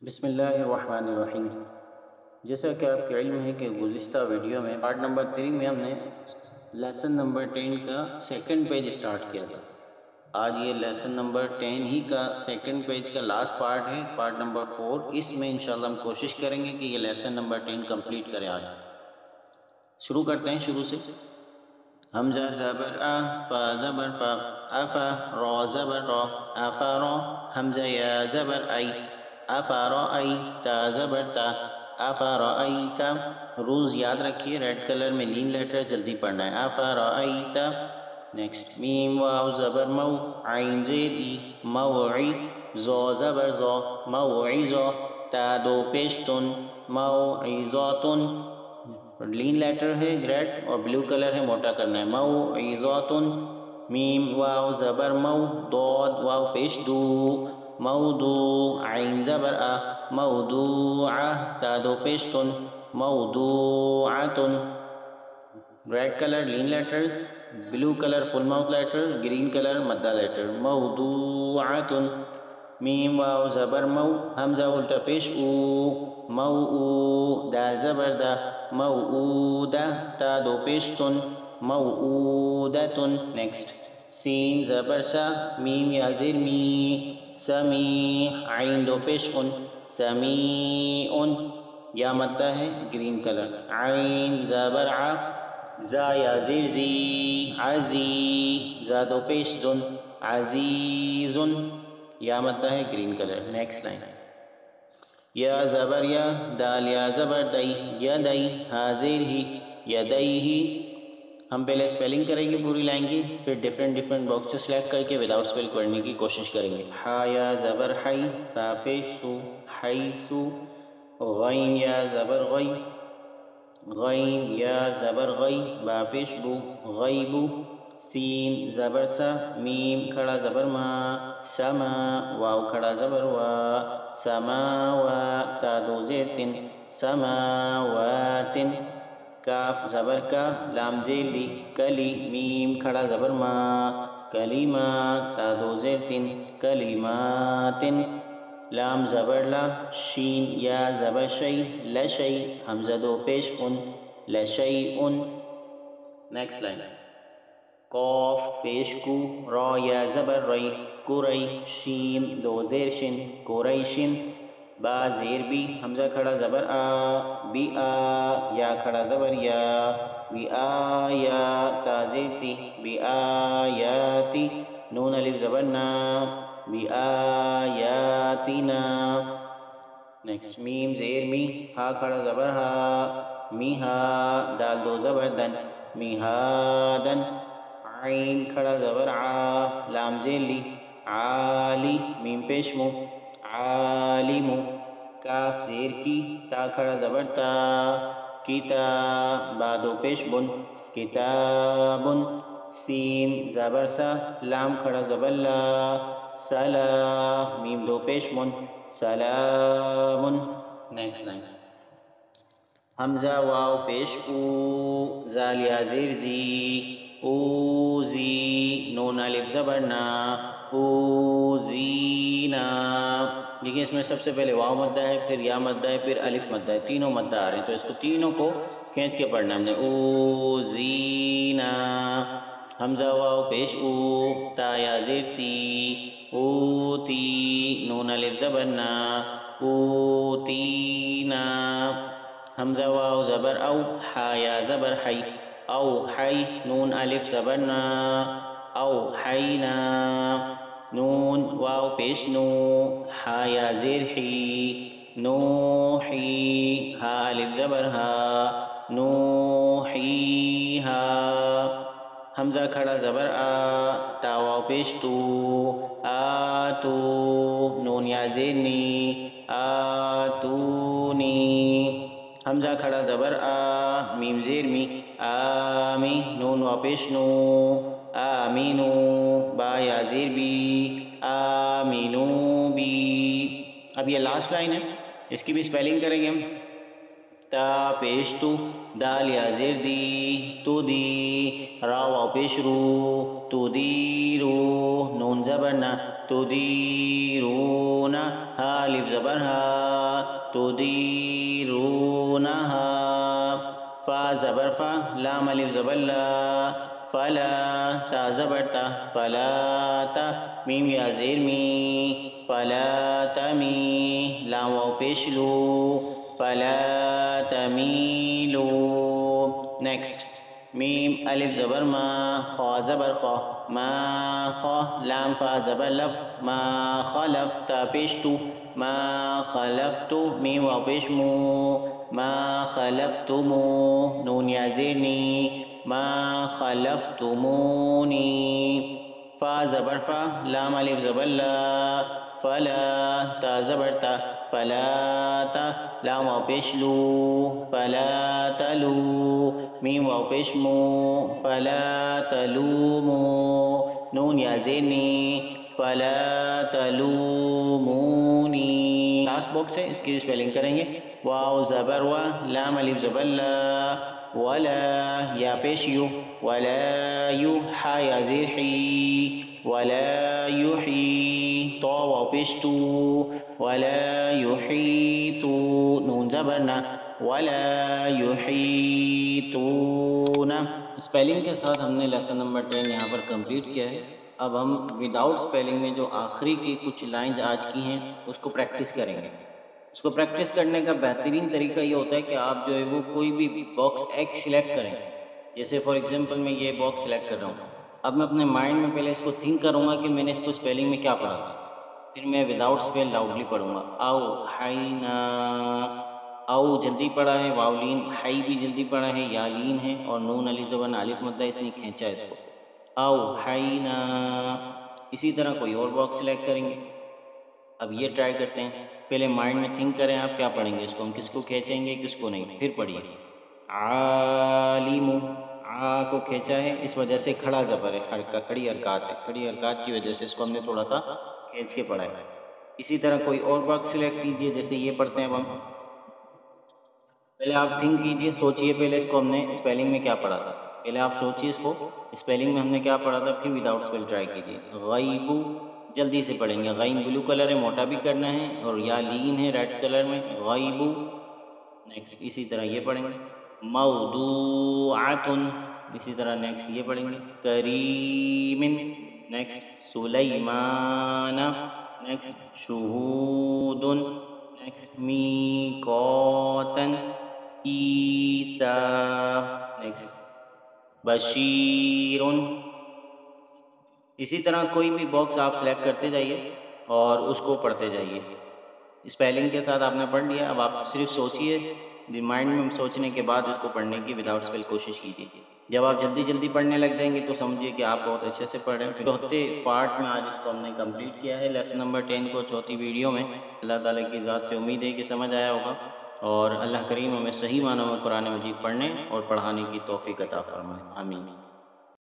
بسم اللہ الرحمن الرحیم۔ جیسا کہ آپ کے علم ہے کہ گزشتہ ویڈیو میں پارٹ نمبر 3 میں ہم نے لیسن نمبر 10 کا سیکنڈ پیج سٹارٹ کیا تھا۔ آج یہ لیسن نمبر 10 ہی کا سیکنڈ پیج کا لاسٹ پارٹ ہے، پارٹ نمبر 4۔ اس میں انشاءاللہ ہم کوشش کریں گے کہ یہ لیسن نمبر 10 کمپلیٹ کریں آج۔ شروع کرتے ہیں شروع سے۔ حمزہ زبر آ، فا زبر فا، افا، را زبر را، افرا، حمزہ یا زبر ای، افرأیتا زبر تا، افرأیتا۔ رولز یاد رکھیے، ریڈ کلر میں لین لیٹر جلدی پڑھنا ہے، افرأیتا۔ نیکسٹ، میم واو زبر مو، عین زیدی، موعی، زو زبر زو، موعزو، تا دو پیشتن، موعظاتن۔ لین لیٹر ہے ریڈ اور بلو کلر ہے موٹا کرنا ہے، موعظاتن۔ میم واو زبر مو، ضاد واو پیش دو، موضوع، عین زبر آ، موضوعہ، تا دو پیشتن، موضوعتن۔ ریڈ کلر لین letters, blue colour full mouth letter, green colour مدہ لیٹر، موضوعتن۔ میم واو زبر مو، حمزہ الٹا پیش او، موعو، دال زبر دا، موعودہ، تا دو پیشتن، موعودتن۔ نیکسٹ، سین زبر سا، میم یا زیر می، سمیع، عین دو پیش ان، سمیعن۔ یا مدہ ہے گرین کلر، عین زبر ع، زا یا زیر زی، عزی، زا دو پیش دن، عزیزن۔ یا مدہ ہے گرین کلر۔ نیکسٹ لائن، یا زبر یا، دال یا زبر دئی، یدئی، ہا زیر ہی، یدیہی۔ ہم پہلے اسپیلنگ کریں گے پوری لائن کی، پھر ڈیفرنٹ باکسز سلیکٹ کر کے وداؤٹ اسپیل پڑھنے کی کوشش کریں گے۔ ہا یا زبر حی، سا پیش سو، حیسو۔ غین یا زبر غی، غین یا زبر غی، با پیش بو، غیبو۔ سین زبر سا، میم کھڑا زبر ما، سما، واو کھڑا زبر وا، سماوا، تا دو زیر تن، سماواتن۔ کاف زبر کا، لام زیر لی، کلی، میم کھڑا زبر ما، کلیما، تا دو زیر تن، کلیماتن۔ لام زبر لا، شین یا زبر شی، لشی، حمزہ دو پیش ان، لشیئن۔ نیکسٹ لائن، قاف پیش کو، را یا زبر ری، کری، شین دو زیر شن، قریشن۔ با زیر بی، حمزہ کھڑا زبر آ، بی آ، یا کھڑا زبر یا، بی آیا، تا زیر تی، بی آیاتی۔ نون الف زبر نا، بی آیاتنا۔ نیکسٹ، میم زیر می، ہا کھڑا زبر ہا، میہا، دال دو زبر دن، میہادن۔ عین کھڑا زبر عا، لام زیر لی، عالی، میم پیش مو، عالمو۔ کاف زیر کی، تا کھڑا زبر تا، کتا، با دو پیش بن، کتابن۔ سین زبر سا، لام کھڑا زبر لا، سلا، میم دو پیش من، سلامن۔ نیکسٹ لائن، حمزہ واو پیش او، زال یا زیر زی، اوزی، نون الف زبر نا، اوزینا۔ دیکھیں اس میں سب سے پہلے واو مدہ ہے، پھر یا مدہ ہے، پھر الف مدہ ہے، تینوں مدہ آ رہے ہیں، تو اس کو تینوں کو کھینچ کے پڑھنا ہم نے، اوزینا۔ حمزہ واو پیش او، تا یا زیر تی، اوتی، نون الف زبر نا، اوتینا۔ حمزہ واو زبر او، ہا یا زبر حی، او حی، نون الف زبر نا، او حینا۔ نون واو پیش نو، ہا یا زیر حی، نوحی، ہا الف زبر ہا، نوحیہا۔ حمزہ کھڑا زبر آ، تا واو پیش تو، آتو، نون یا زیر نی، آتونی۔ حمزہ کھڑا زبر آ، میم زیر می، آمی، نون واو پیش نو، آمینو، با یا زیر بی، آمینو بی۔ اب یہ لاسٹ لائن ہے، اس کی بھی اسپیلنگ کریں گے ہم۔ تا پیش تو، دال یا زیر دی، تو دی، را واو پیش رو، تو دی رو، نون زبر نا، تو دی رو نا، ہا الف زبر ہا، تو دی رو نا ہا، فا زبر فا، لام الف زبر لا، فلا، تا زبر تا، فلا تا، میم یا زیر می، فلا تمی، لام واو پیش لو، فلا تمیلو. نیکسٹ میم الف زبر ما، خا زبر خا، ما خا، لام فا زبر لف، ما خلف، تا پیش تو، ما خلفتو، میم واو پیش مو، ما خلفتمو، نون یا زیر نی، ما خلفتمونی، فا زبر فا، لام الف زبر لا، فلا، تا زبر تا، فلا تا، لام واو پیش لو، فلا تلو، میم واو پیش مو، فلا تلومو، نون یا زیر نی، فلا تلومونی. لاسٹ باکس ہے، اس کی اسپیلنگ کریں گے، واو زبر وا، لام الف زبر لا، ولا، یا پیش یو، ولا یو، حا یا زیر حی، ولا یحی، تو واو پیش تو، ولا یحیطو، نون زبر نا، ولا یحیطون. اسپیلنگ کے ساتھ ہم نے لیسن نمبر 10 یہاں پر کمپلیٹ کیا ہے. اب ہم وداؤٹ اسپیلنگ میں جو آخری کی کچھ لائنز آج کی ہیں اس کو پریکٹس کریں گے. اس کو پریکٹس کرنے کا بہترین طریقہ یہ ہوتا ہے کہ آپ جو ہے وہ کوئی بھی باکس ایک سلیکٹ کریں. جیسے فار ایگزامپل میں یہ باکس سلیکٹ کر رہا ہوں. اب میں اپنے مائنڈ میں پہلے اس کو تھنک کروں گا کہ میں نے اس کو اسپیلنگ میں کیا پڑھا تھا. پھر میں وداؤٹ اسپیل لاؤڈلی پڑھوں گا. او حینا، او جلدی پڑھا ہے، واولین، حی بھی جلدی پڑھا ہے، یا لین ہے، اور نون الف زبر الف مدہ اس نے کھینچا ہے اس کو. او حینا. اسی طرح کوئی اور باکس سلیکٹ کریں گے. اب یہ ٹرائی کرتے ہیں. پہلے مائنڈ میں تھنک کریں آپ کیا پڑھیں گے اس کو، ہم کس کو کھینچیں گے کس کو نہیں. پھر پڑھیے عالم، آ کو کھینچا ہے اس وجہ سے کھڑا زبر ہے، کھڑی حرکات ہے، کھڑی حرکات کی وجہ سے اس کو ہم نے تھوڑا سا کھینچ کے پڑھا ہے. اسی طرح کوئی اور باکس سلیکٹ کیجئے. جیسے یہ پڑھتے ہیں اب ہم. پہلے آپ تھنک کیجئے، سوچئے پہلے اس کو ہم نے اسپیلنگ میں کیا پڑھا تھا. پہلے آپ سوچئے اس کو اسپیلنگ میں ہم نے کیا پڑھا تھا، پھر وداؤٹ اسپیل ٹرائی کیجئے. غیبو، جلدی سے پڑھیں گے. غین بلو کلر ہے، موٹا بھی کرنا ہے، اور یا لین ہے ریڈ کلر میں. غیبو. نیکسٹ اسی طرح یہ پڑھیں گے. موضوعۃ، اسی طرح نیکسٹ یہ پڑھیں گے. کریم، نیکسٹ سلیمان، نیکسٹ شہود، نیکسٹ میقاتن، عیسیٰ، نیکسٹ بشیر. اسی طرح کوئی بھی باکس آپ سلیکٹ کرتے جائیے اور اس کو پڑھتے جائیے. اسپیلنگ کے ساتھ آپ نے پڑھ لیا. اب آپ صرف سوچئے، مائنڈ میں سوچنے کے بعد اس کو پڑھنے کی وداؤٹ اسپیل کوشش کیجیے. جب آپ جلدی جلدی پڑھنے لگ جائیں گے تو سمجھیے کہ آپ بہت اچھے سے پڑھ رہے ہیں. چوتھے پارٹ میں آج اس کو ہم نے کمپلیٹ کیا ہے، لیسن نمبر 10 کو چوتھی ویڈیو میں. اللہ تعالیٰ کی ذات سے امید ہے کہ سمجھ آیا ہوگا، اور اللہ کریم ہمیں صحیح معنوں میں قرآن مجید پڑھنے اور پڑھانے کی توفیق عطا فرمائے. آمین.